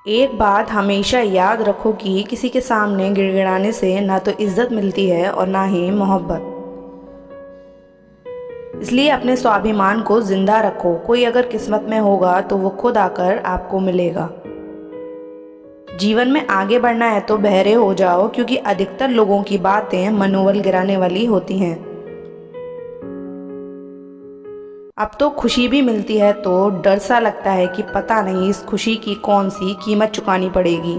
एक बात हमेशा याद रखो कि किसी के सामने गिड़गिड़ाने से ना तो इज्जत मिलती है और ना ही मोहब्बत। इसलिए अपने स्वाभिमान को जिंदा रखो। कोई अगर किस्मत में होगा तो वो खुद आकर आपको मिलेगा। जीवन में आगे बढ़ना है तो बहरे हो जाओ, क्योंकि अधिकतर लोगों की बातें मनोबल गिराने वाली होती हैं। अब तो खुशी भी मिलती है तो डर सा लगता है कि पता नहीं इस खुशी की कौन सी कीमत चुकानी पड़ेगी।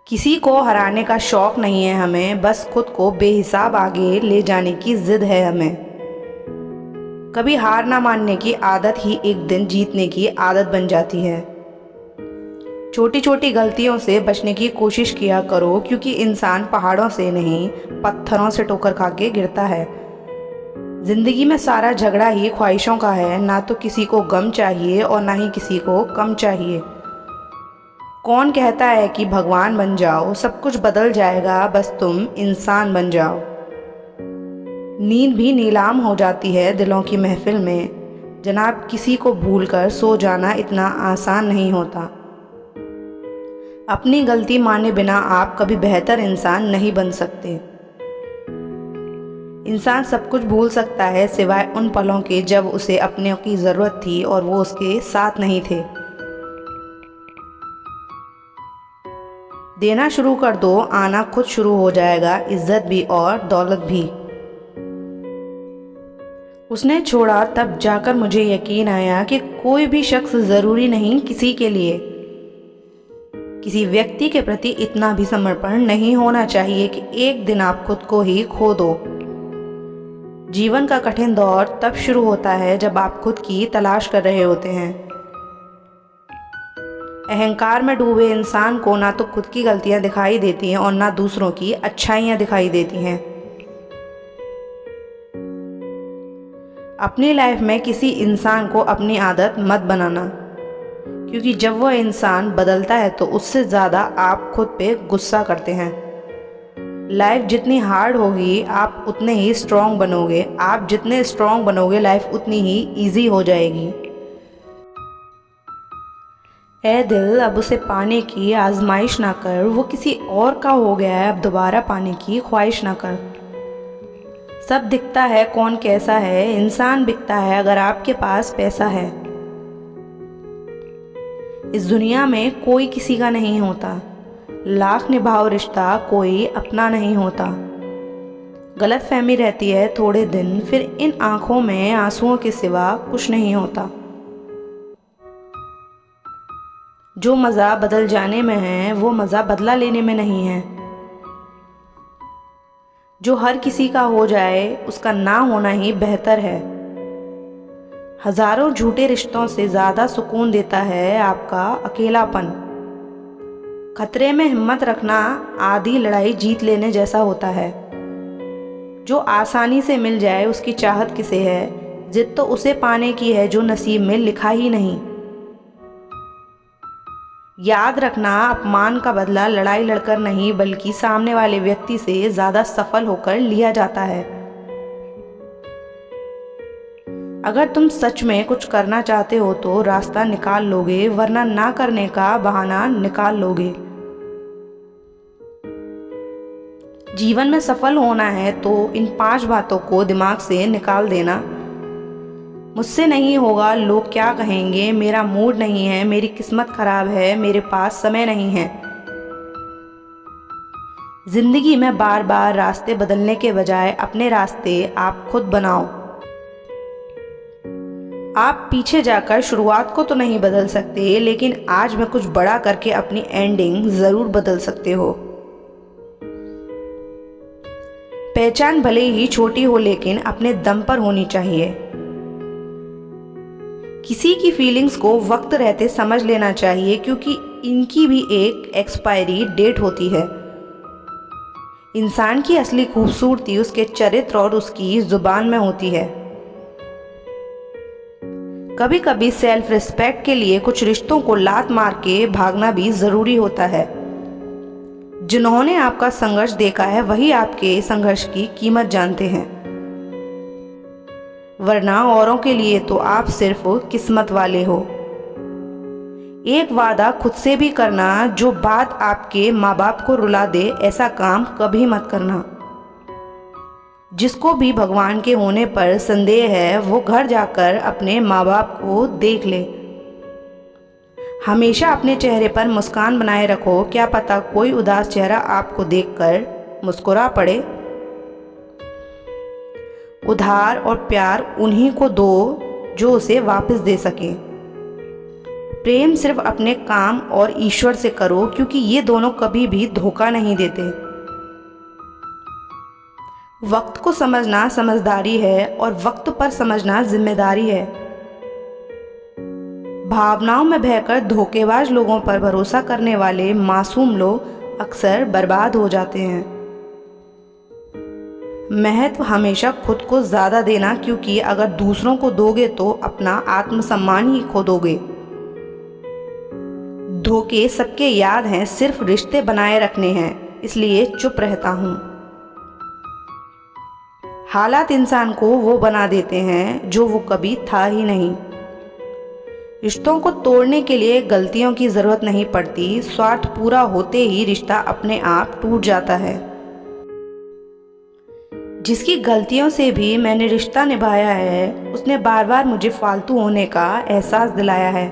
किसी को हराने का शौक नहीं है हमें, बस खुद को बेहिसाब आगे ले जाने की जिद है हमें। कभी हार ना मानने की आदत ही एक दिन जीतने की आदत बन जाती है। छोटी छोटी गलतियों से बचने की कोशिश किया करो, क्योंकि इंसान पहाड़ों से नहीं पत्थरों से ठोकर खा के गिरता है। जिंदगी में सारा झगड़ा ही ख्वाहिशों का है, ना तो किसी को गम चाहिए और ना ही किसी को कम चाहिए। कौन कहता है कि भगवान बन जाओ, सब कुछ बदल जाएगा, बस तुम इंसान बन जाओ। नींद भी नीलाम हो जाती है दिलों की महफिल में। जनाब, किसी को भूलकर सो जाना इतना आसान नहीं होता। अपनी गलती माने बिना आप कभी बेहतर इंसान नहीं बन सकते। इंसान सब कुछ भूल सकता है सिवाय उन पलों के जब उसे अपने की ज़रूरत थी और वो उसके साथ नहीं थे। देना शुरू कर दो, आना खुद शुरू हो जाएगा, इज्जत भी और दौलत भी। उसने छोड़ा तब जाकर मुझे यकीन आया कि कोई भी शख्स ज़रूरी नहीं किसी के लिए। किसी व्यक्ति के प्रति इतना भी समर्पण नहीं होना चाहिए कि एक दिन आप खुद को ही खो दो। जीवन का कठिन दौर तब शुरू होता है जब आप खुद की तलाश कर रहे होते हैं। अहंकार में डूबे इंसान को ना तो खुद की गलतियां दिखाई देती हैं और ना दूसरों की अच्छाइयां दिखाई देती हैं। अपनी लाइफ में किसी इंसान को अपनी आदत मत बनाना, क्योंकि जब वह इंसान बदलता है तो उससे ज़्यादा आप खुद पे गुस्सा करते हैं। लाइफ जितनी हार्ड होगी आप उतने ही स्ट्रॉन्ग बनोगे। आप जितने स्ट्रॉन्ग बनोगे लाइफ उतनी ही इजी हो जाएगी। ए दिल, अब उसे पाने की आजमाइश ना कर, वो किसी और का हो गया है, अब दोबारा पाने की ख्वाहिश ना कर। सब दिखता है कौन कैसा है, इंसान बिकता है अगर आपके पास पैसा है। इस दुनिया में कोई किसी का नहीं होता, लाख निभाओ रिश्ता कोई अपना नहीं होता। गलत फहमी रहती है थोड़े दिन, फिर इन आंखों में आंसुओं के सिवा कुछ नहीं होता। जो मज़ा बदल जाने में है वो मज़ा बदला लेने में नहीं है। जो हर किसी का हो जाए उसका ना होना ही बेहतर है। हजारों झूठे रिश्तों से ज़्यादा सुकून देता है आपका अकेलापन। खतरे में हिम्मत रखना आधी लड़ाई जीत लेने जैसा होता है। जो आसानी से मिल जाए उसकी चाहत किसे है, जिद तो उसे पाने की है जो नसीब में लिखा ही नहीं। याद रखना, अपमान का बदला लड़ाई लड़कर नहीं बल्कि सामने वाले व्यक्ति से ज़्यादा सफल होकर लिया जाता है। अगर तुम सच में कुछ करना चाहते हो तो रास्ता निकाल लोगे, वरना ना करने का बहाना निकाल लोगे। जीवन में सफल होना है तो इन 5 बातों को दिमाग से निकाल देना। मुझसे नहीं होगा, लोग क्या कहेंगे, मेरा मूड नहीं है, मेरी किस्मत खराब है, मेरे पास समय नहीं है। जिंदगी में बार बार रास्ते बदलने के बजाय अपने रास्ते आप खुद बनाओ। आप पीछे जाकर शुरुआत को तो नहीं बदल सकते, लेकिन आज में कुछ बड़ा करके अपनी एंडिंग ज़रूर बदल सकते हो। पहचान भले ही छोटी हो लेकिन अपने दम पर होनी चाहिए। किसी की फीलिंग्स को वक्त रहते समझ लेना चाहिए, क्योंकि इनकी भी एक एक्सपायरी डेट होती है। इंसान की असली खूबसूरती उसके चरित्र और उसकी जुबान में होती है। कभी कभी सेल्फ रिस्पेक्ट के लिए कुछ रिश्तों को लात मार के भागना भी ज़रूरी होता है। जिन्होंने आपका संघर्ष देखा है वही आपके संघर्ष की कीमत जानते हैं, वरना औरों के लिए तो आप सिर्फ किस्मत वाले हो। एक वादा खुद से भी करना, जो बात आपके माँ बाप को रुला दे ऐसा काम कभी मत करना। जिसको भी भगवान के होने पर संदेह है वो घर जाकर अपने माँ बाप को देख ले। हमेशा अपने चेहरे पर मुस्कान बनाए रखो, क्या पता कोई उदास चेहरा आपको देखकर मुस्कुरा पड़े। उधार और प्यार उन्हीं को दो जो उसे वापस दे सकें। प्रेम सिर्फ अपने काम और ईश्वर से करो, क्योंकि ये दोनों कभी भी धोखा नहीं देते। वक्त को समझना समझदारी है और वक्त पर समझना जिम्मेदारी है। भावनाओं में बहकर धोखेबाज लोगों पर भरोसा करने वाले मासूम लोग अक्सर बर्बाद हो जाते हैं। महत्व हमेशा खुद को ज़्यादा देना, क्योंकि अगर दूसरों को दोगे तो अपना आत्मसम्मान ही खो दोगे। धोखे सबके याद हैं, सिर्फ रिश्ते बनाए रखने हैं, इसलिए चुप रहता हूँ। हालात इंसान को वो बना देते हैं जो वो कभी था ही नहीं। रिश्तों को तोड़ने के लिए गलतियों की ज़रूरत नहीं पड़ती, स्वार्थ पूरा होते ही रिश्ता अपने आप टूट जाता है। जिसकी गलतियों से भी मैंने रिश्ता निभाया है, उसने बार बार मुझे फालतू होने का एहसास दिलाया है।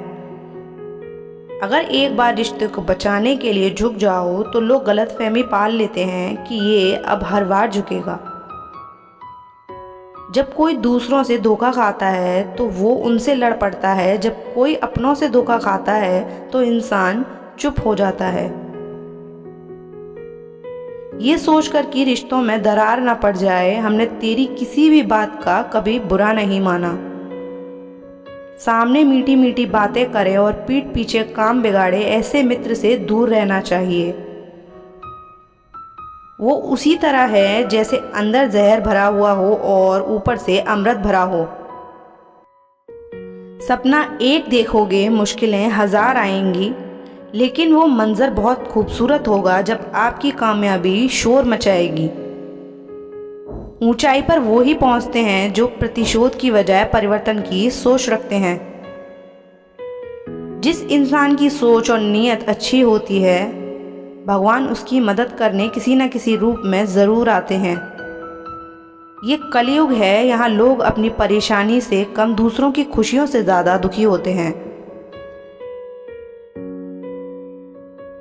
अगर एक बार रिश्ते को बचाने के लिए झुक जाओ तो लोग गलतफहमी पाल लेते हैं कि ये अब हर बार झुकेगा। जब कोई दूसरों से धोखा खाता है तो वो उनसे लड़ पड़ता है, जब कोई अपनों से धोखा खाता है तो इंसान चुप हो जाता है। ये सोचकर कि रिश्तों में दरार न पड़ जाए, हमने तेरी किसी भी बात का कभी बुरा नहीं माना। सामने मीठी मीठी बातें करे और पीठ पीछे काम बिगाड़े, ऐसे मित्र से दूर रहना चाहिए। वो उसी तरह है जैसे अंदर जहर भरा हुआ हो और ऊपर से अमृत भरा हो। सपना एक देखोगे, मुश्किलें हजार आएंगी, लेकिन वो मंजर बहुत खूबसूरत होगा जब आपकी कामयाबी शोर मचाएगी। ऊंचाई पर वो ही पहुंचते हैं जो प्रतिशोध की बजाय परिवर्तन की सोच रखते हैं। जिस इंसान की सोच और नीयत अच्छी होती है, भगवान उसकी मदद करने किसी न किसी रूप में ज़रूर आते हैं। ये कलयुग है, यहाँ लोग अपनी परेशानी से कम दूसरों की खुशियों से ज़्यादा दुखी होते हैं।